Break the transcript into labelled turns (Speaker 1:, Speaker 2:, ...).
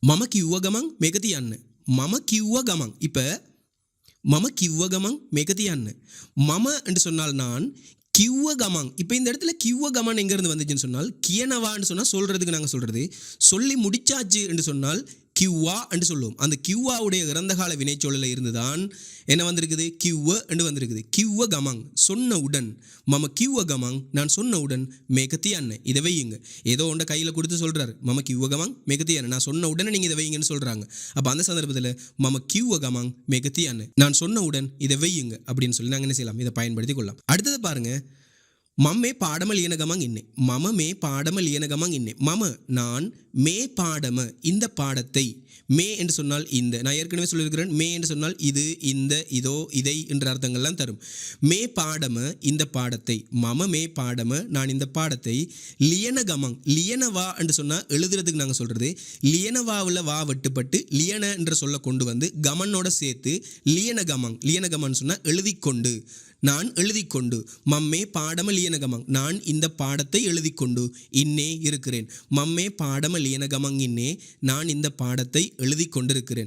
Speaker 1: මම කිව්ව ගමන් මේක තියන්න. මම කිව්ව ගමන් இப்ப மம கிவ்வ கமங் மேக தியන්න. மம என்று சொன்னால் நான், கிவ்வ கமங். இப்போ இந்த இடத்துல கிவ்வ கமன் எங்க இருந்து வந்துச்சுன்னு சொன்னால் கியனவான்னு சொன்னா சொல்றதுக்கு நாங்க சொல்றது சொல்லி முடிச்சாச்சு என்று சொன்னால் கிவ்வா என்று சொல்லுவோம். அந்த கிவ்வாவுடைய இறந்த கால வினைச்சொல்லில் இருந்துதான் என்ன வந்திருக்குது கிவ்வ என்று வந்திருக்குது. கிவ்வ கமங் சொன்னவுடன், மம கிவ்வ கமங் நான் சொன்னவுடன் மேகத்தி அண்ணன் இதை வையுங்க. ஏதோ ஒன்றை கையில் கொடுத்து சொல்றாரு மம கிவ்வ கமங் மேகத்தி அண்ணன் நான் சொன்ன உடனே நீங்கள் இதை வையுங்கன்னு சொல்றாங்க. அப்போ அந்த சந்தர்ப்பத்தில் மம கிவ்வ கமங் மேகத்தி அண்ணன் நான் சொன்னவுடன் இதை வையுங்க அப்படின்னு சொல்லி நாங்கள் என்ன செய்யலாம், இதை பயன்படுத்தி கொள்ளலாம். அடுத்தது பாருங்க, மம்மே பாடம லியன கமங் இன்னே. மம மே பாடம லியன கமங் இன்னே. மம நான், மே பாடம இந்த பாடத்தை. மே என்று சொன்னால் இந்த, நான் ஏற்கனவே சொல்லியிருக்கிறேன் மே என்று சொன்னால் இது, இந்த, இதோ, இதை என்ற அர்த்தங்கள்லாம் தரும். மே பாடம இந்த பாடத்தை. மம மே பாடம நான் இந்த பாடத்தை. லியன கமங் லியனவா என்று சொன்னால் எழுதுறதுக்கு நாங்கள் சொல்றது லியனவாவில் வா வெட்டுப்பட்டு லியன என்ற சொல்ல கொண்டு வந்து கமனோட சேர்த்து லியன கமங். லியன கமன் சொன்னால் எழுதி கொண்டு, நான் எழுதி கொண்டு. மம்மே பாடம லியனகமங் நான் இந்த பாடத்தை எழுதி கொண்டு இன்னே இருக்கிறேன். மம்மே பாடம லியனகமங் இன்னே நான் இந்த பாடத்தை எழுதி கொண்டிருக்கிறேன்.